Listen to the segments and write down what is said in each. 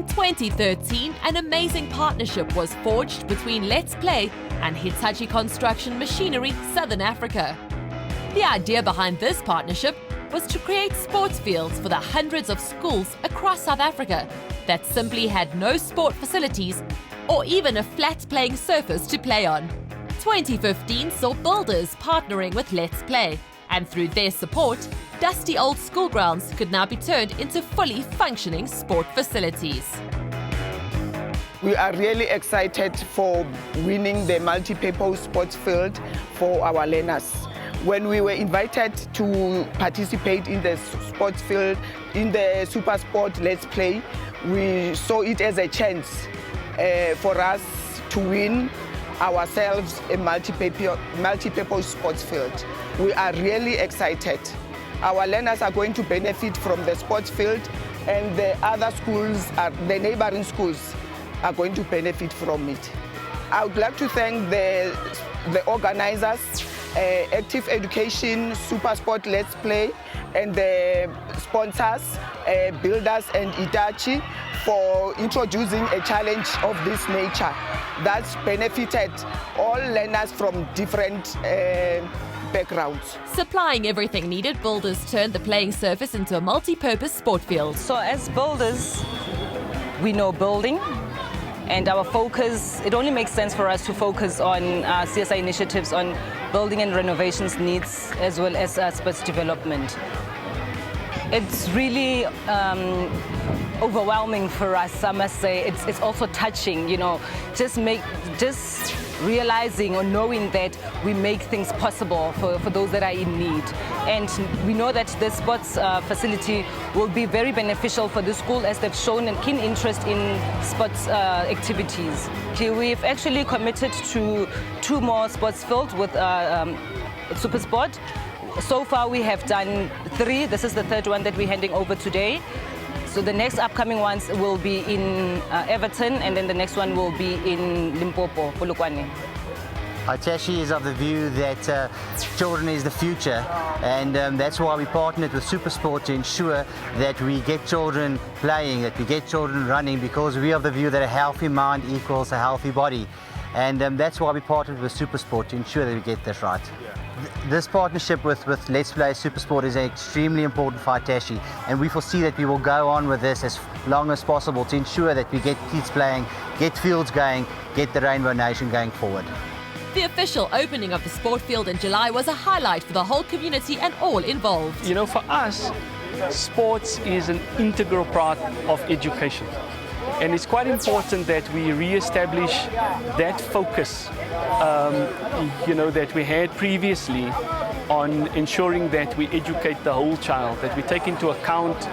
2013, an amazing partnership was forged between Let's Play and Hitachi Construction Machinery Southern Africa. The idea behind this partnership was to create sports fields for the hundreds of schools across South Africa that simply had no sport facilities or even a flat playing surface to play on. 2015 saw builders partnering with Let's Play, and through their support, dusty old school grounds could now be turned into fully functioning sport facilities. We are really excited for winning the multi-purpose sports field for our learners. When we were invited to participate in the sports field, in the Super Sport Let's Play, we saw it as a chance for us to win ourselves a multi-purpose sports field. We are really excited. Our learners are going to benefit from the sports field, and the other schools, the neighboring schools, are going to benefit from it. I would like to thank the organizers, Active Education, Super Sport Let's Play, and the sponsors, Builders and Hitachi, for introducing a challenge of this nature that's benefited all learners from different backgrounds. Supplying everything needed, builders turned the playing surface into a multi-purpose sport field. So as builders, we know building, and our focus, it only makes sense for us to focus on CSI initiatives on building and renovations needs as well as sports development. It's really overwhelming for us, I must say. It's also touching, you know, just realizing or knowing that we make things possible for those that are in need. And we know that the sports facility will be very beneficial for the school, as they've shown a keen interest in sports activities. We've actually committed to 2 more sports fields with Super Sport. So far we have done 3. This is the 3rd one that we're handing over today. So the next upcoming ones will be in Everton, and then the next one will be in Limpopo, Polokwane. Hitachi is of the view that children is the future, and that's why we partnered with SuperSport to ensure that we get children playing, that we get children running, because we are of the view that a healthy mind equals a healthy body. And that's why we partnered with SuperSport, to ensure that we get this right. This partnership with Let's Play SuperSport is extremely important for Hitachi, and we foresee that we will go on with this as long as possible to ensure that we get kids playing, get fields going, get the Rainbow Nation going forward. The official opening of the sport field in July was a highlight for the whole community and all involved. You know, for us, sports is an integral part of education. And it's quite important that we re-establish that focus, you know, that we had previously on ensuring that we educate the whole child, that we take into account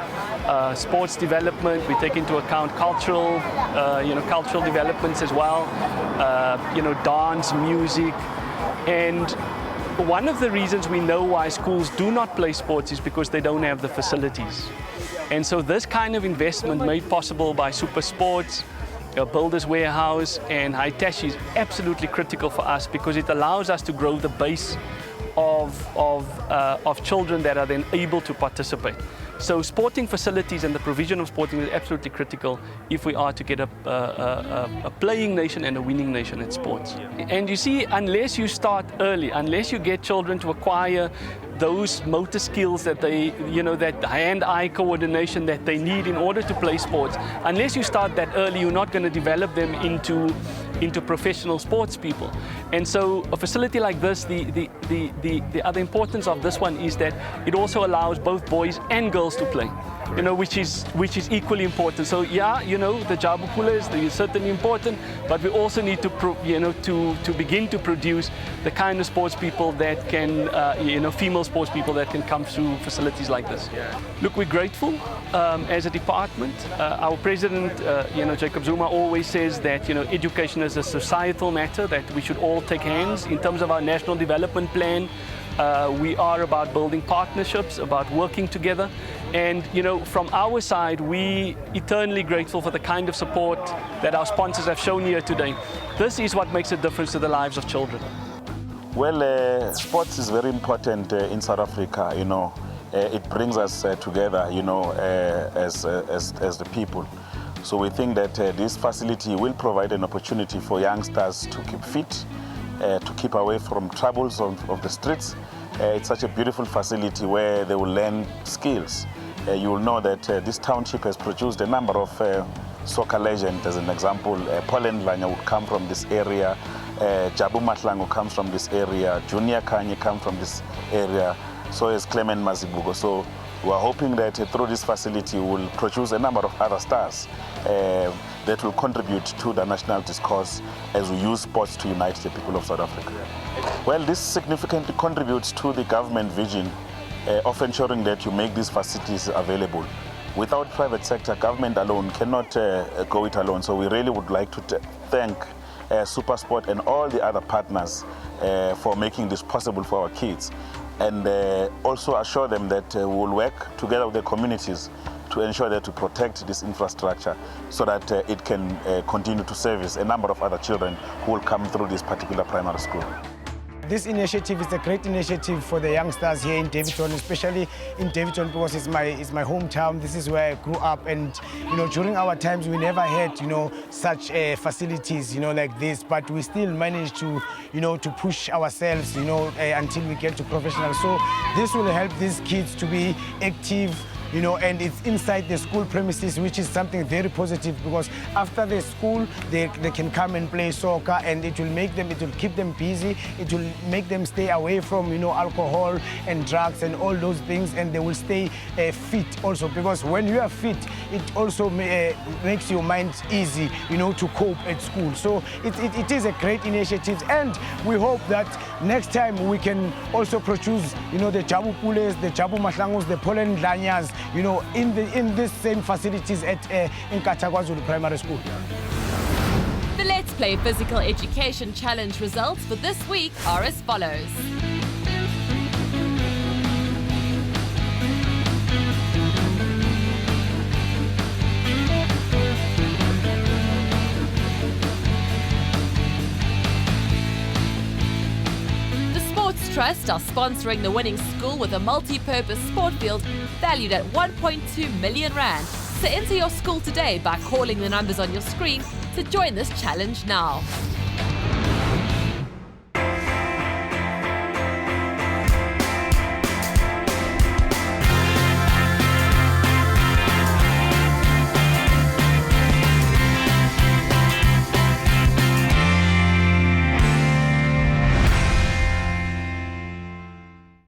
sports development, we take into account cultural, cultural developments as well, dance, music. And one of the reasons we know why schools do not play sports is because they don't have the facilities. And so this kind of investment made possible by Super Sports, Builders Warehouse and Hitachi is absolutely critical for us, because it allows us to grow the base of children that are then able to participate. So sporting facilities and the provision of sporting is absolutely critical if we are to get a playing nation and a winning nation at sports. And you see, unless you start early, unless you get children to acquire those motor skills that they, that hand-eye coordination that they need in order to play sports, unless you start that early, you're not going to develop them into professional sports people. And so a facility like this, the other importance of this one is that it also allows both boys and girls to play, which is equally important. So yeah, the Jabu Pullers is certainly important, but we also need to to begin to produce the kind of sports people that can, female sports people that can come through facilities like this. Yeah. Look, we're grateful as a department. Our president, Jacob Zuma, always says that education is a societal matter, that we should all take hands. In terms of our national development plan, we are about building partnerships, about working together. And from our side, we eternally grateful for the kind of support that our sponsors have shown here today. This is what makes a difference to the lives of children. Well, sports is very important in South Africa. It brings us together, as the people. So we think that this facility will provide an opportunity for youngsters to keep fit, to keep away from troubles of the streets. It's such a beautiful facility where they will learn skills. You will know that this township has produced a number of soccer legends. As an example, Poland Lanya would come from this area, Jabu Matlango comes from this area, Junior Kanye comes from this area, so is Clement Mazibugo. So we are hoping that through this facility we'll produce a number of other stars that will contribute to the national discourse as we use sports to unite the people of South Africa. Well, this significantly contributes to the government vision of ensuring that you make these facilities available. Without private sector, government alone cannot go it alone. So we really would like to thank SuperSport and all the other partners for making this possible for our kids. And also assure them that we will work together with the communities to ensure that we protect this infrastructure so that it can continue to service a number of other children who will come through this particular primary school. This initiative is a great initiative for the youngsters here in Davidton, especially in Davidton because it's my hometown. This is where I grew up, and during our times we never had such facilities like this, but we still managed to to push ourselves until we get to professional. So this will help these kids to be active. And it's inside the school premises, which is something very positive because after the school, they can come and play soccer, and it will keep them busy. It will make them stay away from, alcohol and drugs and all those things, and they will stay fit also because when you are fit, it also makes your mind easy, to cope at school. So it is a great initiative, and we hope that next time we can also produce, the Jabu Pules, the Jabu Mahlangos, the Poland Lanyas, in these same facilities at Inkatha Zulu Primary School. The Let's Play Physical Education Challenge results for this week are as follows. Trust are sponsoring the winning school with a multi-purpose sport field valued at 1.2 million rand. So enter your school today by calling the numbers on your screen to join this challenge now.